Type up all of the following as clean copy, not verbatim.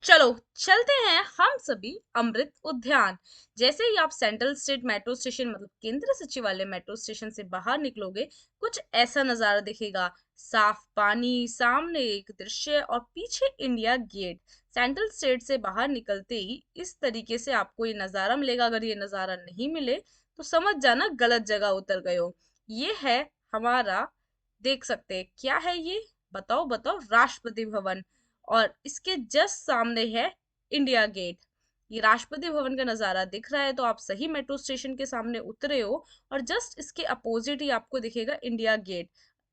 चलो चलते हैं हम सभी अमृत उद्यान। जैसे ही आप सेंट्रल स्टेट मेट्रो स्टेशन मतलब केंद्र सचिवालय मेट्रो स्टेशन से बाहर निकलोगे, कुछ ऐसा नजारा दिखेगा। साफ पानी, सामने एक दृश्य और पीछे इंडिया गेट। सेंट्रल स्टेट से बाहर निकलते ही इस तरीके से आपको ये नजारा मिलेगा। अगर ये नजारा नहीं मिले तो समझ जाना गलत जगह उतर गए हो। ये है हमारा, देख सकते हैं क्या है ये, बताओ बताओ, राष्ट्रपति भवन। और इसके जस्ट सामने है इंडिया गेट। ये राष्ट्रपति भवन का नजारा दिख रहा है तो आप सही मेट्रो स्टेशन के सामने उतरे हो। और जस्ट इसके अपोजिट ही आपको दिखेगा इंडिया गेट।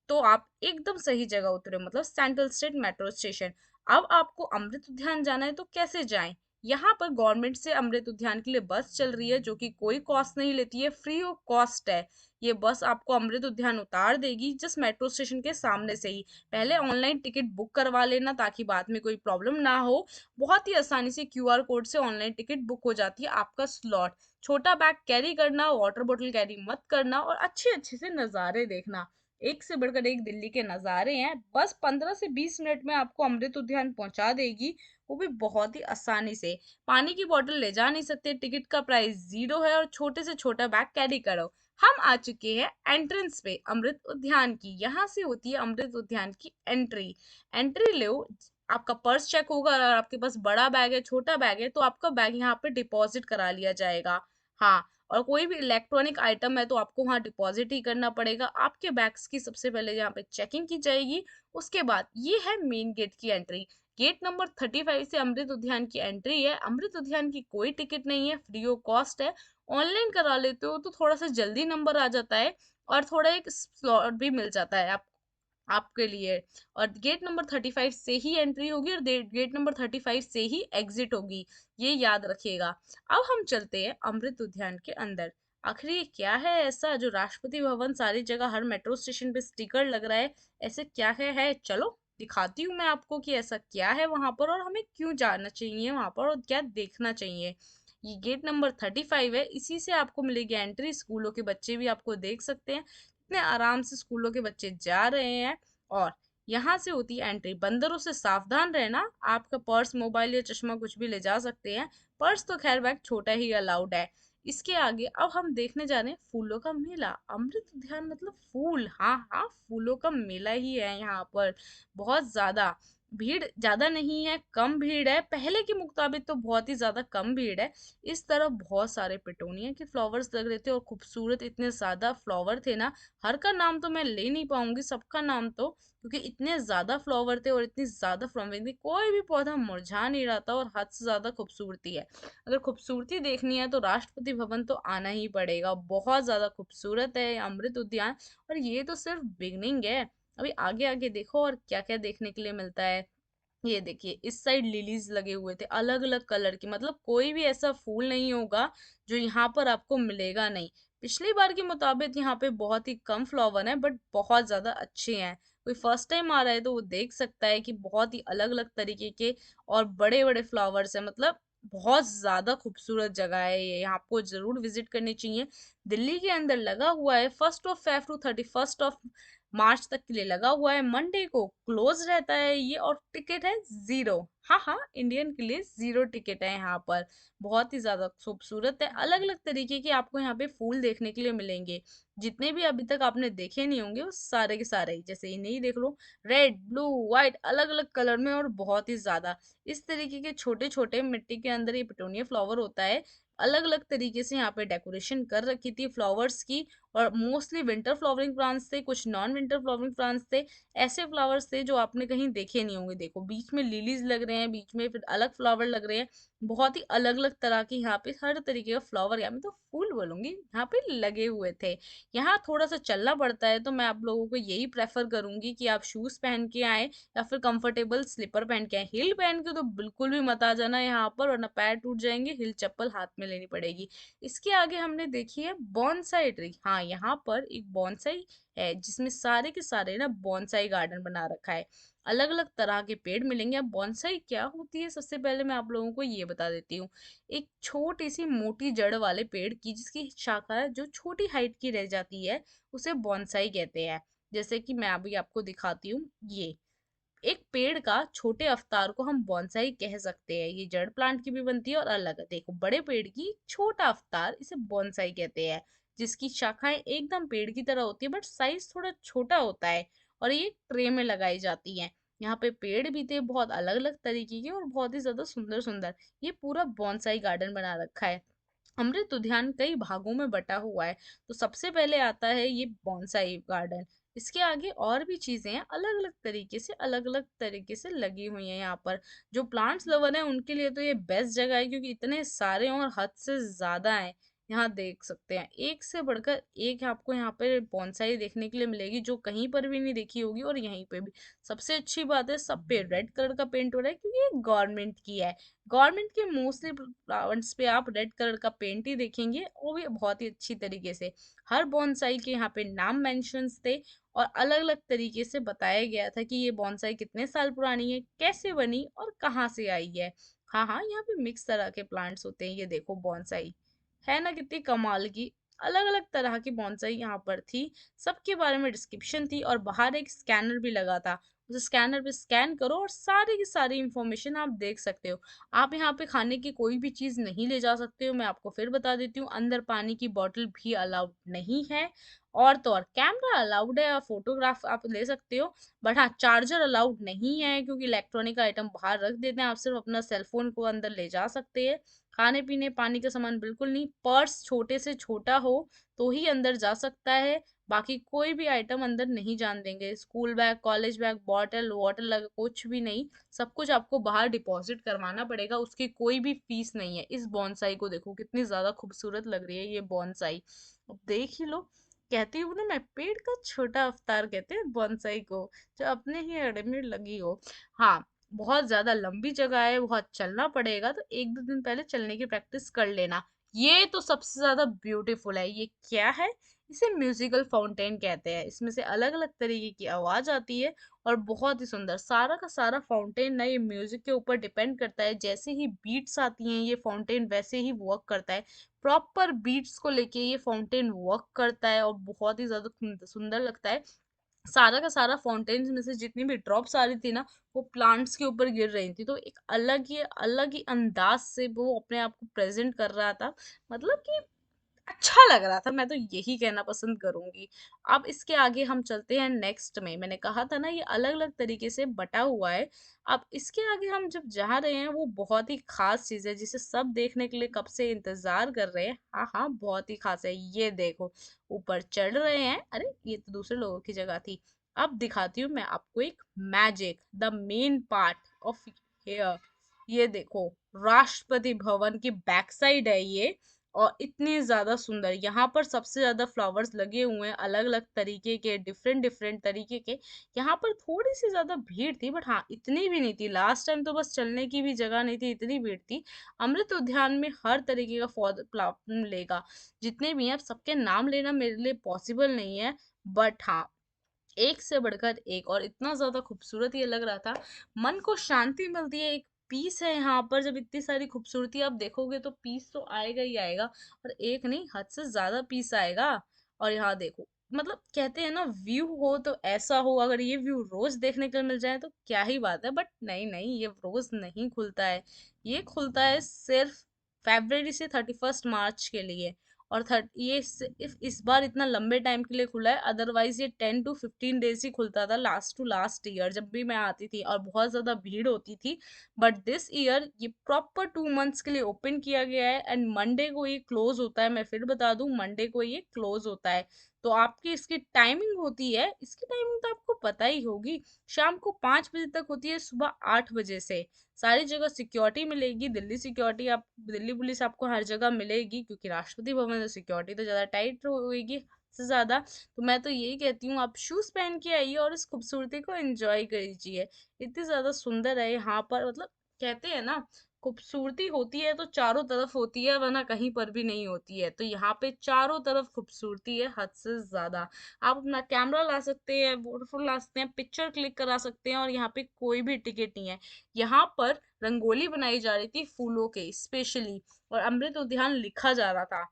तो आप एकदम सही जगह उतरे हो, मतलब सेंट्रल स्टेट मेट्रो स्टेशन। अब आपको अमृत उद्यान जाना है तो कैसे जाएं? यहाँ पर गवर्नमेंट से अमृत उद्यान के लिए बस चल रही है जो कि कोई कॉस्ट नहीं लेती है, फ्री ऑफ कॉस्ट है। ये बस आपको अमृत उद्यान उतार देगी जस्ट मेट्रो स्टेशन के सामने से ही। पहले ऑनलाइन टिकट बुक करवा लेना ताकि बाद में कोई प्रॉब्लम ना हो। बहुत ही आसानी से क्यूआर कोड से ऑनलाइन टिकट बुक हो जाती है। आपका स्लॉट, छोटा बैग कैरी करना, वाटर बोतल कैरी मत करना और अच्छे अच्छे से नज़ारे देखना। एक से बढ़कर एक दिल्ली के नज़ारे हैं। बस 15 से 20 मिनट में आपको अमृत उद्यान पहुंचा देगी, वो भी बहुत ही आसानी से। पानी की बोतल ले जा नहीं सकते, टिकट का प्राइस 0 है और छोटे से छोटा बैग कैरी करो। हम आ चुके हैं एंट्रेंस पे अमृत उद्यान की। यहाँ से होती है अमृत उद्यान की एंट्री। एंट्री लो, आपका पर्स चेक होगा। अगर आपके पास बड़ा बैग है, छोटा बैग है, तो आपका बैग यहाँ पे डिपॉजिट करा लिया जाएगा। हाँ, और कोई भी इलेक्ट्रॉनिक आइटम है तो आपको वहाँ डिपॉजिट ही करना पड़ेगा। आपके बैग्स की सबसे पहले यहाँ पे चेकिंग की जाएगी। उसके बाद ये है मेन गेट की एंट्री। गेट नंबर 35 से अमृत उद्यान की एंट्री है। अमृत उद्यान की कोई टिकट नहीं है, फ्री ऑफ कॉस्ट है। ऑनलाइन करा लेते हो तो थोड़ा सा जल्दी नंबर आ जाता है और थोड़ा एक स्लॉट भी मिल जाता है आपके लिए। और गेट नंबर 35 से ही एंट्री होगी और गेट नंबर 35 से ही एग्जिट होगी, ये याद रखिएगा। अब हम चलते हैं अमृत उद्यान के अंदर। आखिर ये क्या है ऐसा जो राष्ट्रपति भवन सारी जगह हर मेट्रो स्टेशन पे स्टिकर लग रहा है? ऐसे क्या है चलो दिखाती हूँ मैं आपको कि ऐसा क्या है वहां पर और हमें क्यों जाना चाहिए वहां पर और क्या देखना चाहिए। ये गेट नंबर 35 है, इसी से आपको मिलेगी एंट्री। स्कूलों के बच्चे भी आपको देख सकते हैं कितने आराम से स्कूलों के बच्चे जा रहे हैं। और यहाँ से होती है एंट्री। बंदरों से सावधान रहना, आपका पर्स, मोबाइल या चश्मा कुछ भी ले जा सकते हैं। पर्स तो खैर बैग छोटा ही अलाउड है। इसके आगे अब हम देखने जा रहे हैं फूलों का मेला। अमृत उद्यान मतलब फूल, हाँ हाँ, फूलों का मेला ही है यहाँ पर। बहुत ज्यादा भीड़, ज्यादा नहीं है, कम भीड़ है। पहले के मुताबिक तो बहुत ही ज्यादा कम भीड़ है। इस तरफ बहुत सारे पिटोनिया के फ्लावर्स लग रहे थे और खूबसूरत इतने ज्यादा फ्लावर थे ना, हर का नाम तो मैं ले नहीं पाऊंगी सबका नाम तो, क्योंकि इतने ज्यादा फ्लावर थे और इतनी ज्यादा फ्लावर थी, कोई भी पौधा मुरझा नहीं रहा था और हद से ज्यादा खूबसूरती है। अगर खूबसूरती देखनी है तो राष्ट्रपति भवन तो आना ही पड़ेगा। बहुत ज्यादा खूबसूरत है अमृत उद्यान। और ये तो सिर्फ बिगनिंग है, अभी आगे आगे देखो और क्या क्या देखने के लिए मिलता है। ये देखिए, इस साइड लिलीज लगे हुए थे अलग अलग कलर की, मतलब कोई भी ऐसा फूल नहीं होगा जो यहाँ पर आपको मिलेगा नहीं। पिछली बार के मुताबिक यहाँ पे बहुत ही कम फ्लावर हैं बट बहुत ज्यादा अच्छे हैं। कोई फर्स्ट टाइम आ रहा है तो वो देख सकता है कि बहुत ही अलग अलग तरीके के और बड़े बड़े फ्लावर्स हैं। मतलब बहुत ज्यादा खूबसूरत जगह है ये, यहाँ आपको जरूर विजिट करनी चाहिए। दिल्ली के अंदर लगा हुआ है, 1 टू 31 मार्च तक के लिए लगा हुआ है। मंडे को क्लोज रहता है ये और टिकट है 0। हाँ हाँ, इंडियन के लिए 0 टिकट है यहाँ पर। बहुत ही ज्यादा खूबसूरत है, अलग अलग तरीके के आपको यहाँ पे फूल देखने के लिए मिलेंगे। जितने भी अभी तक आपने देखे नहीं होंगे वो सारे के सारे ही, जैसे इन्हें ही देख लो, रेड ब्लू व्हाइट अलग अलग कलर में और बहुत ही ज्यादा। इस तरीके के छोटे छोटे मिट्टी के अंदर ये पिटोनिया फ्लावर होता है। अलग अलग तरीके से यहाँ पे डेकोरेशन कर रखी थी फ्लावर्स की। और मोस्टली विंटर फ्लावरिंग प्लांट्स थे, कुछ नॉन विंटर फ्लावरिंग प्लांट्स थे। ऐसे फ्लावर्स थे जो आपने कहीं देखे नहीं होंगे। देखो बीच में लिलीज लग रहे हैं, बीच में फिर अलग फ्लावर लग रहे हैं। बहुत ही अलग अलग तरह के यहाँ पे हर तरीके का फ्लावर, या मैं तो फूल बोलूंगी, यहाँ पे लगे हुए थे। यहाँ थोड़ा सा चलना पड़ता है तो मैं आप लोगों को यही प्रेफर करूंगी कि आप शूज पहन के आए या फिर कंफर्टेबल स्लीपर पहन के आए। हिल पहन के तो बिल्कुल भी मत आ जाना यहाँ पर, वरना पैर टूट जाएंगे। हिल चप्पल हाथ में लेनी पड़ेगी। इसके आगे हमने देखी है बॉन्साई ट्री। हाँ, यहाँ पर एक बॉन्साई है जिसमें सारे के सारे ना बॉन्साई गार्डन बना रखा है। अलग अलग तरह के पेड़ मिलेंगे। अब बॉन्साई क्या होती है, सबसे पहले मैं आप लोगों को ये बता देती हूँ। एक छोटी सी मोटी जड़ वाले पेड़ की जिसकी शाखा जो छोटी हाइट की रह जाती है, उसे बॉन्साई कहते हैं। जैसे कि मैं अभी आपको दिखाती हूँ, ये एक पेड़ का छोटे अवतार को हम बॉन्साई कह सकते हैं। ये जड़ प्लांट की भी बनती है और अलग है। देखो, बड़े पेड़ की छोटा अवतार इसे बॉन्साई कहते हैं, जिसकी शाखाएं एकदम पेड़ की तरह होती है बट साइज थोड़ा छोटा होता है, और ये ट्रे में लगाई जाती है। यहाँ पे पेड़ भी थे बहुत अलग अलग तरीके के और बहुत ही ज्यादा सुंदर सुंदर। ये पूरा बॉन्साई गार्डन बना रखा है। अमृत उद्यान कई भागों में बटा हुआ है। तो सबसे पहले आता है ये बॉन्साई गार्डन। इसके आगे और भी चीजें हैं, अलग अलग तरीके से लगी हुई हैं यहाँ पर। जो प्लांट्स लवर हैं उनके लिए तो ये बेस्ट जगह है, क्योंकि इतने सारे हैं और हद से ज्यादा हैं। यहाँ देख सकते हैं एक से बढ़कर एक आपको यहाँ पे बॉन्साई देखने के लिए मिलेगी, जो कहीं पर भी नहीं देखी होगी। और यहीं पे भी सबसे अच्छी बात है, सब पे रेड कलर का पेंट हो रहा है, क्योंकि ये गवर्नमेंट की है। गवर्नमेंट के मोस्टली प्लांट्स पे आप रेड कलर का पेंट ही देखेंगे, वो भी बहुत ही अच्छी तरीके से। हर बॉन्साई के यहाँ पे नाम मेंशंस थे और अलग अलग तरीके से बताया गया था कि ये बॉन्साई कितने साल पुरानी है, कैसे बनी और कहाँ से आई है। हाँ हाँ, यहाँ पे मिक्स तरह के प्लांट्स होते हैं। ये देखो बॉन्साई है ना, कितनी कमाल की। अलग अलग तरह की बॉन्साई यहाँ पर थी। सबके बारे में डिस्क्रिप्शन थी और बाहर एक स्कैनर भी लगा था। उस स्कैनर पे स्कैन करो और सारी की सारी इंफॉर्मेशन आप देख सकते हो। आप यहाँ पे खाने की कोई भी चीज नहीं ले जा सकते हो। मैं आपको फिर बता देती हूँ, अंदर पानी की बोतल भी अलाउड नहीं है। और तो और कैमरा अलाउड है, फोटोग्राफ आप ले सकते हो। बट हाँ, चार्जर अलाउड नहीं है, क्योंकि इलेक्ट्रॉनिक आइटम बाहर रख देते हैं। आप सिर्फ अपना सेलफोन को अंदर ले जा सकते हैं। खाने पीने पानी का सामान बिल्कुल नहीं। पर्स छोटे से छोटा हो तो ही अंदर जा सकता है, बाकी कोई भी आइटम अंदर नहीं जान देंगे। School bag, college bag, bottle water लगा कुछ भी नहीं। सब कुछ आपको बाहर डिपॉजिट करवाना पड़ेगा, उसकी कोई भी फीस नहीं है। इस बॉन्साई को देखो कितनी ज्यादा खूबसूरत लग रही है ये बॉन्साई। अब देख ही लो। कहती हूँ ना मैं, पेड़ का छोटा अवतार कहते हैं बॉन्साई को, जो अपने ही अड़े में लगी हो। हाँ, बहुत ज्यादा लंबी जगह है, बहुत चलना पड़ेगा, तो एक दो दिन पहले चलने की प्रैक्टिस कर लेना। ये तो सबसे ज्यादा ब्यूटीफुल है। ये क्या है? इसे म्यूजिकल फाउंटेन कहते हैं। इसमें से अलग अलग तरीके की आवाज आती है और बहुत ही सुंदर। सारा का सारा फाउंटेन ना ये म्यूजिक के ऊपर डिपेंड करता है। जैसे ही बीट्स आती हैं ये फाउंटेन वैसे ही वर्क करता है। प्रॉपर बीट्स को लेके ये फाउंटेन वर्क करता है और बहुत ही ज्यादा सुंदर लगता है। सारा का सारा फाउंटेन्स में से जितनी भी ड्रॉप्स आ रही थी ना, वो प्लांट्स के ऊपर गिर रही थी। तो एक अलग ही अंदाज से वो अपने आप को प्रेजेंट कर रहा था। मतलब कि अच्छा लग रहा था, मैं तो यही कहना पसंद करूंगी। अब इसके आगे हम चलते हैं नेक्स्ट में। मैंने कहा था ना ये अलग अलग तरीके से बटा हुआ है। अब इसके आगे हम जब जा रहे हैं, वो बहुत ही खास चीज है जिसे सब देखने के लिए कब से इंतजार कर रहे हैं। हाँ हाँ, बहुत ही खास है। ये देखो, ऊपर चढ़ रहे हैं। अरे ये तो दूसरे लोगों की जगह थी। अब दिखाती हूँ मैं आपको एक magic, the main part of hair. ये देखो, राष्ट्रपति भवन की बैक साइड है ये। और इतने ज्यादा सुंदर, यहाँ पर सबसे ज्यादा फ्लावर्स लगे हुए हैं, अलग अलग तरीके के, डिफरेंट डिफरेंट तरीके के। यहाँ पर थोड़ी सी ज्यादा भीड़ थी, बट हाँ इतनी भी नहीं थी। लास्ट टाइम तो बस चलने की भी जगह नहीं थी, इतनी भीड़ थी। अमृत उद्यान में हर तरीके का फ्लावर मिलेगा। जितने भी हैं, अब सबके नाम लेना मेरे लिए पॉसिबल नहीं है। बट हाँ, एक से बढ़कर एक, और इतना ज्यादा खूबसूरत ये लग रहा था। मन को शांति मिलती है, एक पीस है यहाँ पर। जब इतनी सारी खूबसूरती आप देखोगे तो पीस तो आएगा ही आएगा। और एक नहीं, हद से ज्यादा पीस आएगा। और यहाँ देखो, मतलब कहते हैं ना, व्यू हो तो ऐसा हो। अगर ये व्यू रोज देखने को मिल जाए तो क्या ही बात है। बट नहीं नहीं, ये रोज नहीं खुलता है। ये खुलता है सिर्फ फरवरी से 31 मार्च के लिए। और ये इस बार इतना लंबे टाइम के लिए खुला है। अदरवाइज ये 10 to 15 डेज ही खुलता था लास्ट टू लास्ट ईयर, जब भी मैं आती थी और बहुत ज्यादा भीड़ होती थी। बट दिस ईयर ये प्रॉपर 2 मंथ्स के लिए ओपन किया गया है। एंड मंडे को ये क्लोज होता है। मैं फिर बता दूं, मंडे को ये क्लोज होता है। तो आपकी इसकी टाइमिंग होती है, इसकी टाइमिंग तो आपको पता ही होगी। शाम को 5 बजे तक होती है, सुबह 8 बजे से। सारी जगह सिक्योरिटी मिलेगी, दिल्ली सिक्योरिटी। आप दिल्ली पुलिस आपको हर जगह मिलेगी, क्योंकि राष्ट्रपति भवन में सिक्योरिटी तो ज्यादा टाइट होगी से ज्यादा। तो मैं तो यही कहती हूँ, आप शूज पहन के आइए और इस खूबसूरती को एंजॉय करिए। इतनी ज्यादा सुंदर है यहाँ पर। मतलब कहते हैं ना, खूबसूरती होती है तो चारों तरफ होती है, वरना कहीं पर भी नहीं होती है। तो यहाँ पे चारों तरफ खूबसूरती है, हद से ज्यादा। आप अपना कैमरा ला सकते हैं, फोटो ला सकते हैं, पिक्चर क्लिक करा सकते हैं, और यहाँ पे कोई भी टिकट नहीं है। यहाँ पर रंगोली बनाई जा रही थी फूलों के स्पेशली, और अमृत उद्यान लिखा जा रहा था।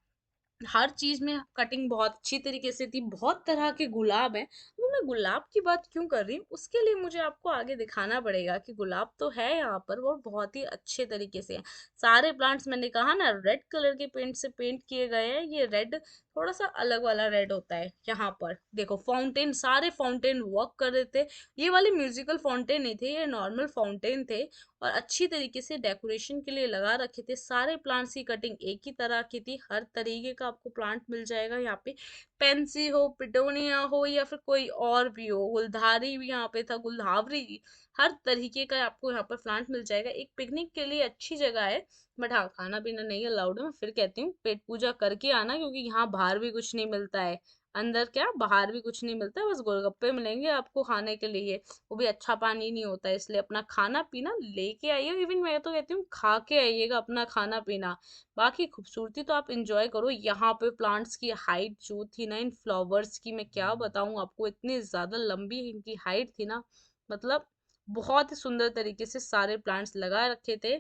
हर चीज में कटिंग बहुत अच्छी तरीके से थी, बहुत तरह के गुलाब हैं। वो मैं गुलाब की बात क्यों कर रही हूँ, उसके लिए मुझे आपको आगे दिखाना पड़ेगा कि गुलाब तो है यहाँ पर, वो बहुत ही अच्छे तरीके से हैं। सारे प्लांट्स मैंने कहा ना रेड कलर के पेंट से पेंट किए गए हैं। ये रेड थोड़ा सा अलग वाला रेड होता है। यहाँ पर देखो फाउंटेन, सारे फाउंटेन वर्क कर रहे थे। ये वाले म्यूजिकल फाउंटेन नहीं थे, ये नॉर्मल फाउंटेन थे और अच्छी तरीके से डेकोरेशन के लिए लगा रखे थे। सारे प्लांट्स की कटिंग एक ही तरह की थी। हर तरीके का आपको प्लांट मिल जाएगा यहाँ पे। पेंसी हो, पिटोनिया हो या फिर कोई और भी हो, गुलधारी भी यहाँ पे था, गुलदावरी भी। हर तरीके का आपको यहाँ पर प्लांट मिल जाएगा। एक पिकनिक के लिए अच्छी जगह है। बट हाँ, खाना पीना नहीं अलाउड है। मैं फिर कहती हूँ पेट पूजा करके आना, क्योंकि यहाँ बाहर भी कुछ नहीं मिलता है। अंदर क्या, बाहर भी कुछ नहीं मिलता है, बस गोलगप्पे मिलेंगे आपको खाने के लिए। वो भी अच्छा पानी नहीं होता है। इसलिए अपना खाना पीना लेके आइए। इवन मैं तो कहती हूँ खा के आइएगा अपना खाना पीना। बाकी खूबसूरती तो आप इंजॉय करो। यहाँ पे प्लांट्स की हाइट जो थी ना इन फ्लावर्स की, मैं क्या बताऊँ आपको, इतनी ज्यादा लंबी इनकी हाइट थी ना, मतलब बहुत ही सुंदर तरीके से सारे प्लांट्स लगा रखे थे।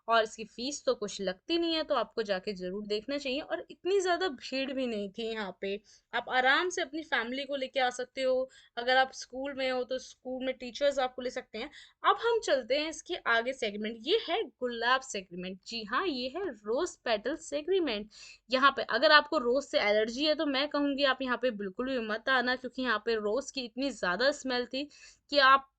और इसकी फीस तो कुछ लगती नहीं है, तो आपको जाके जरूर देखना चाहिए। और इतनी ज्यादा भीड़ भी नहीं थी यहाँ पे। आप आराम से अपनी फैमिली को लेके आ सकते हो। अगर आप स्कूल में हो तो स्कूल में टीचर्स आपको ले सकते हैं। अब हम चलते हैं इसके आगे सेगमेंट, ये है गुलाब सेगमेंट। जी हाँ, ये है रोज पेटल सेगमेंट। यहाँ पे अगर आपको रोज से एलर्जी है तो मैं कहूंगी आप यहाँ पे बिल्कुल भी मत आना, क्योंकि यहाँ पे रोज की इतनी ज्यादा स्मेल थी कि आप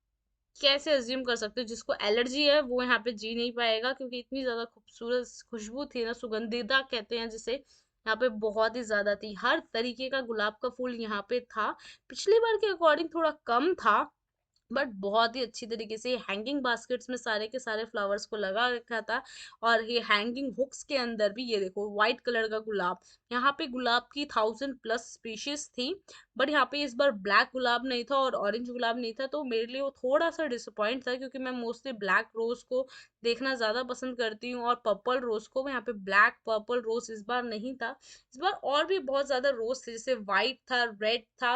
कैसे अज्यूम कर सकते हो जिसको एलर्जी है वो यहाँ पे जी नहीं पाएगा, क्योंकि इतनी ज्यादा खूबसूरत खुशबू थी ना, सुगंधिता कहते हैं जिसे, यहाँ पे बहुत ही ज्यादा थी। हर तरीके का गुलाब का फूल यहाँ पे था। पिछली बार के अकॉर्डिंग थोड़ा कम था, बट बहुत ही अच्छी तरीके से हैंगिंग बास्केट्स में सारे के सारे फ्लावर्स को लगा रखा था। और ये हैंगिंग हुक्स के अंदर भी ये देखो व्हाइट कलर का गुलाब। यहाँ पे गुलाब की 1000+ स्पीशीज थी, बट यहाँ पे इस बार ब्लैक गुलाब नहीं था और ऑरेंज गुलाब नहीं था, तो मेरे लिए वो थोड़ा सा डिसअपॉइंट था, क्योंकि मैं मोस्टली ब्लैक रोज को देखना ज्यादा पसंद करती हूँ और पर्पल रोज को। यहाँ पे ब्लैक पर्पल रोज इस बार नहीं था। इस बार और भी बहुत ज्यादा रोज थे, जैसे व्हाइट था, रेड था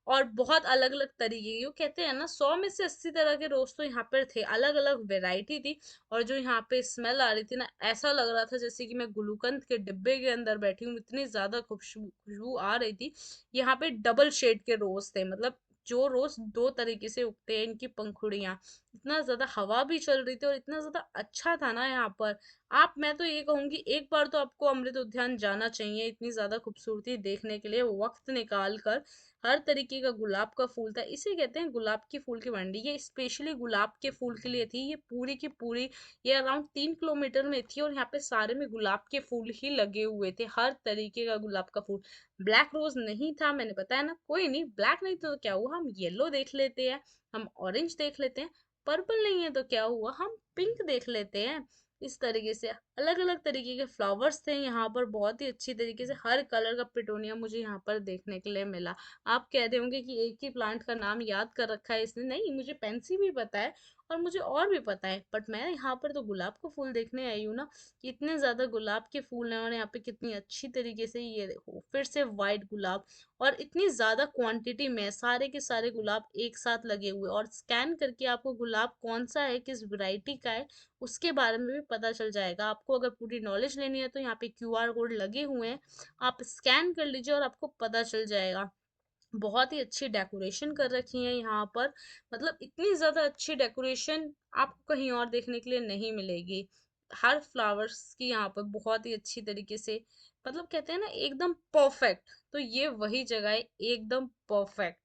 और बहुत अलग अलग तरीके के। वो कहते हैं ना 100 में से 80 तरह के रोज तो यहाँ पर थे, अलग अलग वेराइटी थी। और जो यहाँ पे स्मेल आ रही थी ना, ऐसा लग रहा था जैसे कि मैं गुलूकंद के डिब्बे के अंदर बैठी हूँ। इतनी ज्यादा खुशबू खुशबू आ रही थी। यहाँ पे डबल शेड के रोज थे, मतलब जो रोज दो तरीके से उगते हैं इनकी पंखुड़ियां। इतना ज्यादा हवा भी चल रही थी और इतना ज्यादा अच्छा था ना यहाँ पर। आप, मैं तो ये कहूंगी एक बार तो आपको अमृत उद्यान जाना चाहिए इतनी ज्यादा खूबसूरती देखने के लिए, वक्त निकाल कर। हर तरीके का गुलाब का फूल था। इसे कहते हैं गुलाब की फूल की मंडी। ये स्पेशली गुलाब के फूल के लिए थी। ये पूरी की पूरी, ये अराउंड 3 किलोमीटर में थी और यहाँ पे सारे में गुलाब के फूल ही लगे हुए थे, हर तरीके का गुलाब का फूल। ब्लैक रोज नहीं था, मैंने बताया ना। कोई नहीं, ब्लैक नहीं तो क्या हुआ, हम येलो देख लेते हैं, हम ऑरेंज देख लेते हैं। पर्पल नहीं है तो क्या हुआ, हम पिंक देख लेते हैं। इस तरीके से अलग अलग तरीके के फ्लावर्स थे यहाँ पर। बहुत ही अच्छी तरीके से हर कलर का पिटोनिया मुझे यहाँ पर देखने के लिए मिला। आप कह रहे होंगे कि एक ही प्लांट का नाम याद कर रखा है इसने। नहीं, मुझे पेंसी भी पता है और मुझे और भी पता है, बट मैं यहाँ पर तो गुलाब का फूल देखने आई हूँ ना, कि इतने ज्यादा गुलाब के फूल हैं। और यहाँ पे कितनी अच्छी तरीके से, ये देखो फिर से व्हाइट गुलाब, और इतनी ज्यादा क्वांटिटी में सारे के सारे गुलाब एक साथ लगे हुए। और स्कैन करके आपको गुलाब कौन सा है, किस वैरायटी का है, उसके बारे में भी पता चल जाएगा। आपको अगर पूरी नॉलेज लेनी है तो यहाँ पे QR कोड लगे हुए हैं, आप स्कैन कर लीजिए और आपको पता चल जाएगा। बहुत ही अच्छी डेकोरेशन कर रखी है यहाँ पर। मतलब इतनी ज्यादा अच्छी डेकोरेशन आपको कहीं और देखने के लिए नहीं मिलेगी। हर फ्लावर्स की यहाँ पर बहुत ही अच्छी तरीके से, मतलब कहते हैं ना एकदम परफेक्ट, तो ये वही जगह है, एकदम परफेक्ट।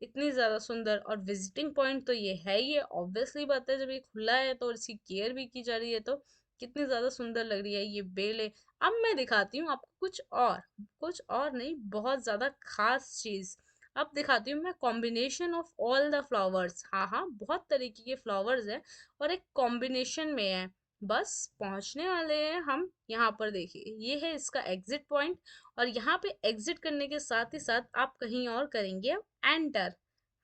इतनी ज्यादा सुंदर। और विजिटिंग पॉइंट तो ये है ही है, ऑब्वियसली बात है, जब ये खुला है तो, और इसकी केयर भी की जा रही है तो कितनी ज्यादा सुंदर लग रही है ये बेल है। अब मैं दिखाती हूँ आपको कुछ और, कुछ और नहीं, बहुत ज्यादा खास चीज। अब दिखाती हूँ मैं combination of all the flowers. हाँ हाँ, बहुत तरीके के फ्लावर्स है और एक कॉम्बिनेशन में है। बस पहुंचने वाले हैं हम। यहाँ पर देखिए, ये है इसका एग्जिट पॉइंट। और यहाँ पे एग्जिट करने के साथ ही साथ आप कहीं और करेंगे अब एंटर।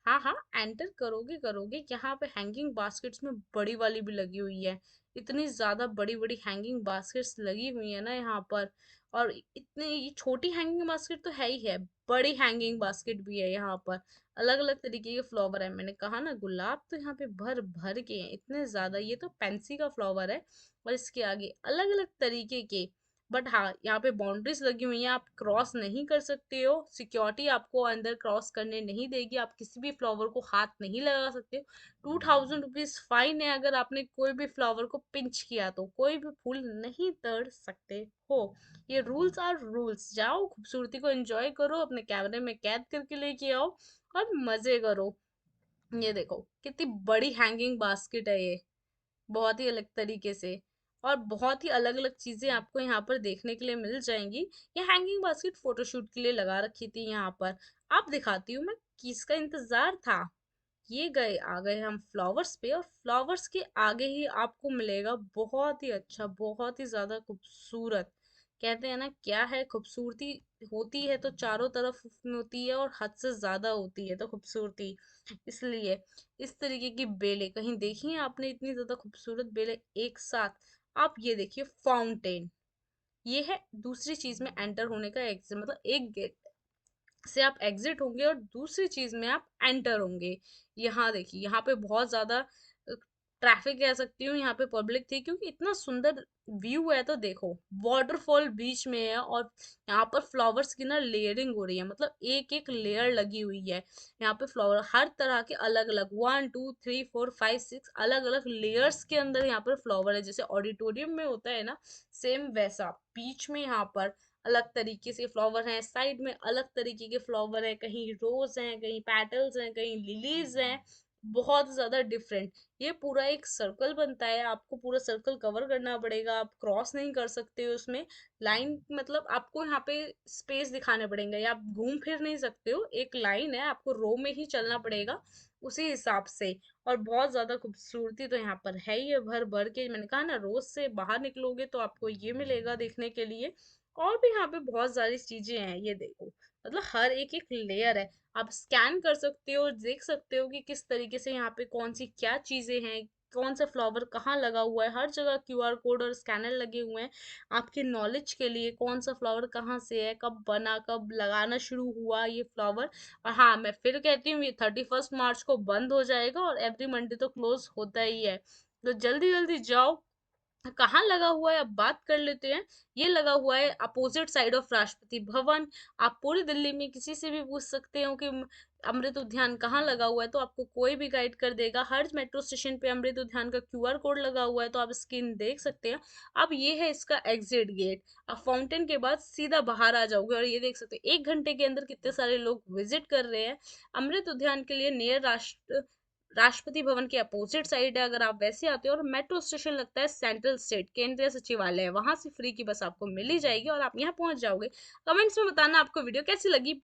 हाँ हाँ, एंटर करोगे करोगे, यहाँ पे हैंगिंग बास्केट्स में बड़ी वाली भी लगी हुई है। इतनी ज्यादा बड़ी बड़ी हैंगिंग बास्केट्स लगी हुई है ना यहाँ पर। और इतने, ये छोटी हैंगिंग बास्केट तो है ही है, बड़ी हैंगिंग बास्केट भी है यहाँ पर। अलग अलग तरीके के फ्लावर है। मैंने कहा ना गुलाब तो यहाँ पे भर भर के हैं, इतने ज्यादा। ये तो पेंसी का फ्लावर है और इसके आगे अलग अलग तरीके के बट हाँ, यहाँ पे बाउंड्रीज लगी हुई हैं, आप क्रॉस नहीं कर सकते हो, सिक्योरिटी आपको अंदर क्रॉस करने नहीं देगी, आप किसी भी फ्लावर को हाथ नहीं लगा सकते हो। 2000 रुपीज फाइन है अगर आपने कोई भी फ्लावर को पिंच किया तो, कोई भी फूल नहीं तोड़ सकते हो। ये रूल्स आर रूल्स। जाओ, खूबसूरती को एंजॉय करो, अपने कैमरे में कैद करके लेके आओ और मजे करो। ये देखो कितनी बड़ी हैंगिंग बास्केट है ये, बहुत ही अलग तरीके से, और बहुत ही अलग अलग चीजें आपको यहाँ पर देखने के लिए मिल जाएंगी। ये हैंगिंग बास्केट फोटोशूट के लिए लगा रखी थी यहाँ पर। आप दिखाती हूँ मैं, किसका इंतजार था। ये गए आ गए हम फ्लावर्स पे, और फ्लावर्स के आगे ही आपको मिलेगा बहुत ही अच्छा, बहुत ही ज्यादा खूबसूरत। कहते हैं ना, क्या है खूबसूरती, होती है तो चारों तरफ में होती है, और हद से ज्यादा होती है तो खूबसूरती। इसलिए इस तरीके की बेलें कहीं देखी है आपने, इतनी ज्यादा खूबसूरत बेलें एक साथ। आप ये देखिए फाउंटेन, ये है दूसरी चीज में एंटर होने का एग्जिट, मतलब एक गेट से आप एग्जिट होंगे और दूसरी चीज में आप एंटर होंगे। यहाँ देखिए, यहाँ पे बहुत ज्यादा ट्रैफिक कह सकती हूँ, यहाँ पे पब्लिक थी क्योंकि इतना सुंदर व्यू है। तो देखो, वाटरफॉल बीच में है, और यहाँ पर फ्लावर्स की ना लेयरिंग हो रही है, मतलब एक एक लेयर लगी हुई है। यहाँ पे फ्लावर हर तरह के अलग अलग 1 2 3 4 5 6 अलग अलग लेयर्स के अंदर यहाँ पर फ्लावर है, जैसे ऑडिटोरियम में होता है ना, सेम वैसा। बीच में यहाँ पर अलग तरीके से फ्लावर हैं, साइड में अलग तरीके के फ्लावर हैं, कहीं रोज हैं, कहीं पेटल्स हैं, कहीं लिलीज हैं, बहुत ज्यादा डिफरेंट। ये पूरा एक सर्कल बनता है, आपको पूरा सर्कल कवर करना पड़ेगा, आप क्रॉस नहीं कर सकते हो उसमें। लाइन मतलब आपको यहाँ पे स्पेस दिखाने पड़ेंगे, या आप घूम फिर नहीं सकते हो, एक लाइन है, आपको रो में ही चलना पड़ेगा उसी हिसाब से। और बहुत ज्यादा खूबसूरती तो यहाँ पर है ही है, भर भर के। मैंने कहा ना, रोज से बाहर निकलोगे तो आपको ये मिलेगा देखने के लिए। और भी यहाँ पे बहुत सारी चीजें हैं, ये देखो, मतलब हर एक एक लेयर है। आप स्कैन कर सकते हो, देख सकते हो कि किस तरीके से यहाँ पे कौन सी क्या चीजें हैं, कौन सा फ्लावर कहाँ लगा हुआ है। हर जगह क्यूआर कोड और स्कैनर लगे हुए हैं आपके नॉलेज के लिए, कौन सा फ्लावर कहाँ से है, कब बना, कब लगाना शुरू हुआ ये फ्लावर। और हाँ, मैं फिर कहती हूँ, ये 31 मार्च को बंद हो जाएगा, और एवरी मंडे तो क्लोज होता ही है। तो जल्दी जल्दी जाओ। कहाँ लगा हुआ है अब बात कर लेते हैं। ये लगा हुआ है opposite side of Rashtrapati Bhavan. आप पूरी दिल्ली में किसी से भी पूछ सकते हो कि अमृत उद्यान कहाँ लगा हुआ है, तो आपको कोई भी गाइड कर देगा। हर मेट्रो स्टेशन पे अमृत उद्यान का क्यूआर कोड लगा हुआ है, तो आप स्क्रीन देख सकते हैं। अब ये है इसका एग्जिट गेट। आप फाउंटेन के बाद सीधा बाहर आ जाओगे, और ये देख सकते हैं 1 घंटे के अंदर कितने सारे लोग विजिट कर रहे हैं। अमृत उद्यान के लिए नियर राष्ट्रपति भवन के अपोजिट साइड है, अगर आप वैसे आते हो। और मेट्रो स्टेशन लगता है सेंट्रल स्टेट केंद्रीय सचिवालय, वहां से फ्री की बस आपको मिल ही जाएगी, और आप यहाँ पहुंच जाओगे। कमेंट्स में बताना आपको वीडियो कैसी लगी।